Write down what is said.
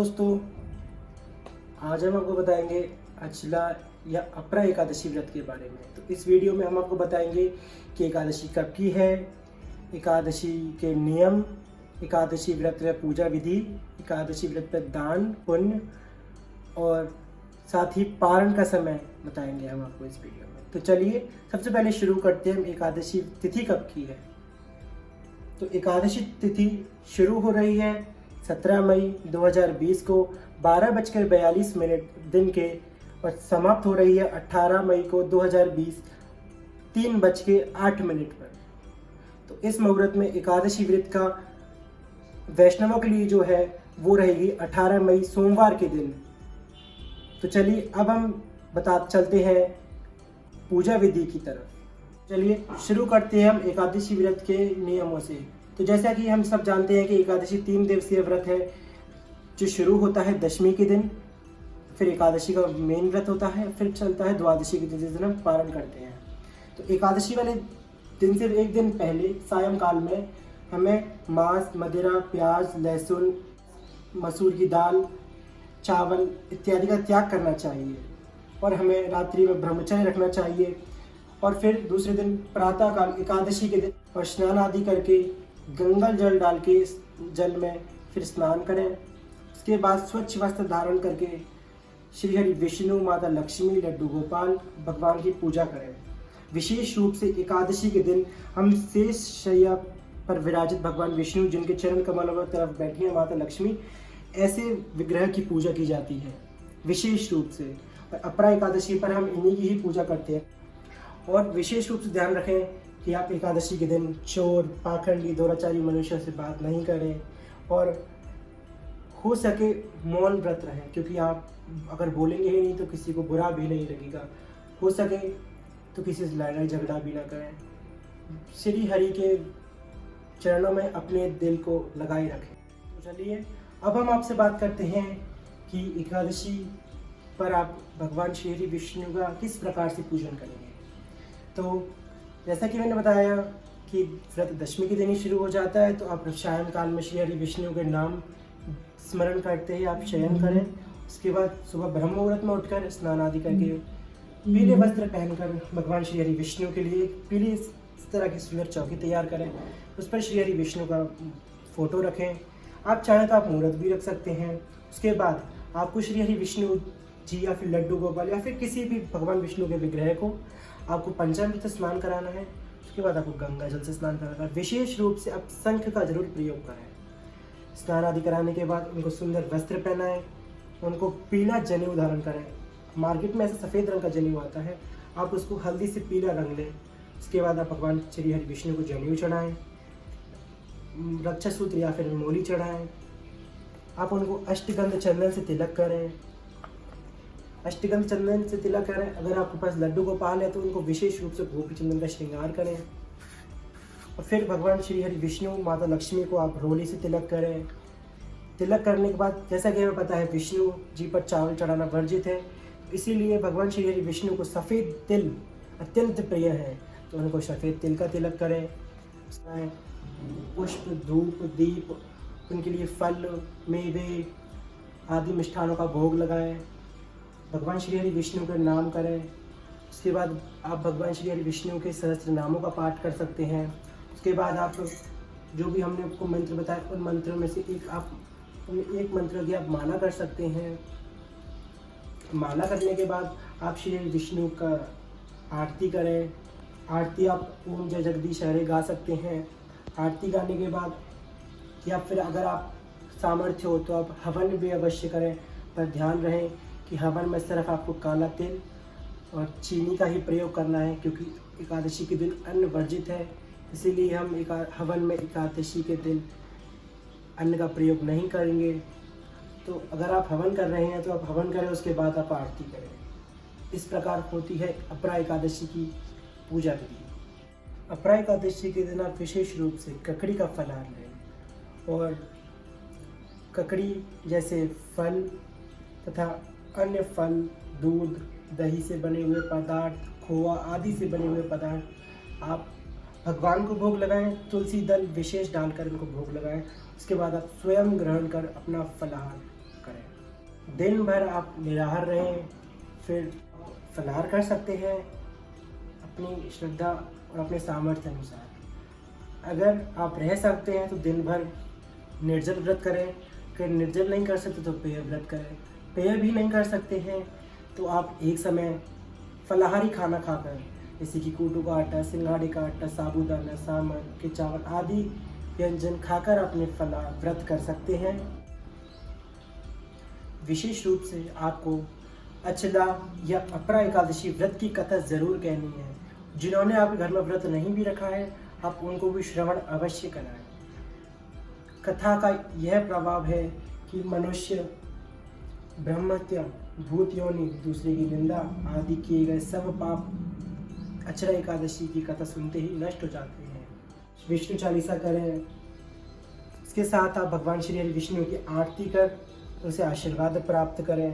दोस्तों, आज हम आपको बताएंगे अचला या अपरा एकादशी व्रत के बारे में। तो इस वीडियो में हम आपको बताएंगे कि एकादशी कब की है, एकादशी के नियम, एकादशी व्रत में पूजा विधि, एकादशी व्रत पर दान पुण्य और साथ ही पारण का समय बताएंगे हम आपको इस वीडियो में। तो चलिए सबसे पहले शुरू करते हैं, एकादशी तिथि कब की है। तो एकादशी तिथि शुरू हो रही है 17 मई 2020 को 12:42 दिन के और समाप्त हो रही है 18 मई को 2020 3:08 पर। तो इस मुहूर्त में एकादशी व्रत का वैष्णवों के लिए जो है वो रहेगी 18 मई सोमवार के दिन। तो चलिए अब हम चलते हैं पूजा विधि की तरफ। चलिए शुरू करते हैं हम एकादशी व्रत के नियमों से। तो जैसा कि हम सब जानते हैं कि एकादशी 3 दिवसीय व्रत है जो शुरू होता है दशमी के दिन, फिर एकादशी का मेन व्रत होता है, फिर चलता है द्वादशी के दिन जिस दिन हम पारण करते हैं। तो एकादशी वाले दिन से एक दिन पहले सायंकाल में हमें मांस, मदिरा, प्याज, लहसुन, मसूर की दाल, चावल इत्यादि का त्याग करना चाहिए और हमें रात्रि में ब्रह्मचर्य रखना चाहिए। और फिर दूसरे दिन प्रातःकाल एकादशी के दिन और स्नान आदि करके गंगा जल डाल के जल में फिर स्नान करें। उसके बाद स्वच्छ वस्त्र धारण करके श्री हरि विष्णु, माता लक्ष्मी, लड्डू गोपाल भगवान की पूजा करें। विशेष रूप से एकादशी के दिन हम शेष शैया पर विराजित भगवान विष्णु, जिनके चरण कमलों की तरफ बैठी है माता लक्ष्मी, ऐसे विग्रह की पूजा की जाती है विशेष रूप से। और अपरा एकादशी पर हम इन्हीं की ही पूजा करते हैं। और विशेष रूप से ध्यान रखें कि आप एकादशी के दिन चोर, पाखंडी, दुराचारी मनुष्यों से बात नहीं करें और हो सके मौन व्रत रहें, क्योंकि आप अगर बोलेंगे ही नहीं तो किसी को बुरा भी नहीं लगेगा। हो सके तो किसी से लड़ाई झगड़ा भी ना करें। श्री हरि के चरणों में अपने दिल को लगाए रखें। तो चलिए अब हम आपसे बात करते हैं कि एकादशी पर आप भगवान श्री हरि विष्णु का किस प्रकार से पूजन करेंगे। तो जैसा कि मैंने बताया कि व्रत दशमी के दिन ही शुरू हो जाता है, तो आप सायं काल में श्री हरि विष्णु के नाम स्मरण करते ही आप शयन करें। उसके बाद सुबह ब्रह्म मुहूर्त में उठकर स्नान आदि करके पीले वस्त्र पहनकर भगवान श्री हरि विष्णु के लिए पीली इस तरह की सुंदर चौकी तैयार करें। उस पर श्री हरि विष्णु का फोटो रखें। आप चाहें तो आप मुहूर्त भी रख सकते हैं। उसके बाद आपको श्री हरि विष्णु जी या फिर लड्डू गोपाल या फिर किसी भी भगवान विष्णु के विग्रह को आपको पंचामृत से स्नान कराना है। उसके बाद आपको गंगा जल से स्नान कराना है। विशेष रूप से आप शंख का जरूर प्रयोग करें। स्नान आदि कराने के बाद उनको सुंदर वस्त्र पहनाएं, उनको पीला जनेऊ धारण करें। मार्केट में ऐसा सफ़ेद रंग का जनेऊ आता है, आप उसको हल्दी से पीला रंग लें। उसके बाद आप भगवान श्री हरि विष्णु को जनेऊ चढ़ाएँ, रक्षा सूत्र या फिर मोली चढ़ाएँ। आप उनको अष्टगंध चंदन से तिलक करें। अष्टगंध चंदन से तिलक करें। अगर आपके पास लड्डू गोपाल है तो उनको विशेष रूप से गोपी चंदन का श्रृंगार करें। और फिर भगवान श्री हरि विष्णु, माता लक्ष्मी को आप रोली से तिलक करें। तिलक करने के बाद जैसा कि हमें पता है विष्णु जी पर चावल चढ़ाना वर्जित है, इसीलिए भगवान श्री हरि विष्णु को सफ़ेद तिल अत्यंत प्रिय है, तो उनको सफ़ेद तिल का तिलक करें। पुष्प, धूप, दीप, उनके लिए फल, मेवे आदि मिष्ठानों का भोग लगाएं। भगवान श्री हरि विष्णु का नाम करें। उसके बाद आप भगवान श्री हरि विष्णु के सहस्त्र नामों का पाठ कर सकते हैं। उसके बाद आप जो भी हमने आपको मंत्र बताया उन मंत्रों में से एक मंत्र की आप माला कर सकते हैं। माला करने के बाद आप श्री हरि विष्णु का आरती करें। आरती आप ओम जय जगदीश हरे गा सकते हैं। आरती गाने के बाद या फिर अगर आप सामर्थ्य हो तो आप हवन भी अवश्य करें, पर ध्यान रहे कि हवन में सिर्फ आपको काला तिल और चीनी का ही प्रयोग करना है, क्योंकि एकादशी के दिन अन्न वर्जित है। इसीलिए हम हवन में एकादशी के दिन अन्न का प्रयोग नहीं करेंगे। तो अगर आप हवन कर रहे हैं तो आप हवन करें, उसके बाद आप आरती करें। इस प्रकार होती है अपरा एकादशी की पूजा विधि। अपरा एकादशी के दिन आप विशेष रूप से ककड़ी का फलाहार लें और ककड़ी जैसे फल तथा अन्य फल, दूध, दही से बने हुए पदार्थ, खोआ आदि से बने हुए पदार्थ आप भगवान को भोग लगाएं। तुलसी दल विशेष डालकर इनको भोग लगाएं। उसके बाद आप स्वयं ग्रहण कर अपना फलाहार करें। दिन भर आप निराहार रहें, फिर फलाहार कर सकते हैं अपनी श्रद्धा और अपने सामर्थ्य अनुसार। अगर आप रह सकते हैं तो दिन भर निर्जल व्रत करें, अगर निर्जल नहीं कर सकते तो पेय व्रत करें। पेय भी नहीं कर सकते हैं तो आप एक समय फलाहारी खाना खाकर, जैसे कि कोटू का आटा, सिंघाड़े का आटा, साबूदाना, सामर के चावल आदि व्यंजन खाकर अपने फलाहार व्रत कर सकते हैं। विशेष रूप से आपको अचला या अपरा एकादशी व्रत की कथा ज़रूर कहनी है। जिन्होंने आपके घर में व्रत नहीं भी रखा है, आप उनको भी श्रवण अवश्य कराएं। कथा का यह प्रभाव है कि मनुष्य ब्रह्मत्या, भूत योनि, दूसरे की निंदा आदि किए गए सब पाप अचला एकादशी की कथा सुनते ही नष्ट हो जाते हैं। विष्णु चालीसा करें, इसके साथ आप भगवान श्री हरि विष्णु की आरती कर उसे आशीर्वाद प्राप्त करें।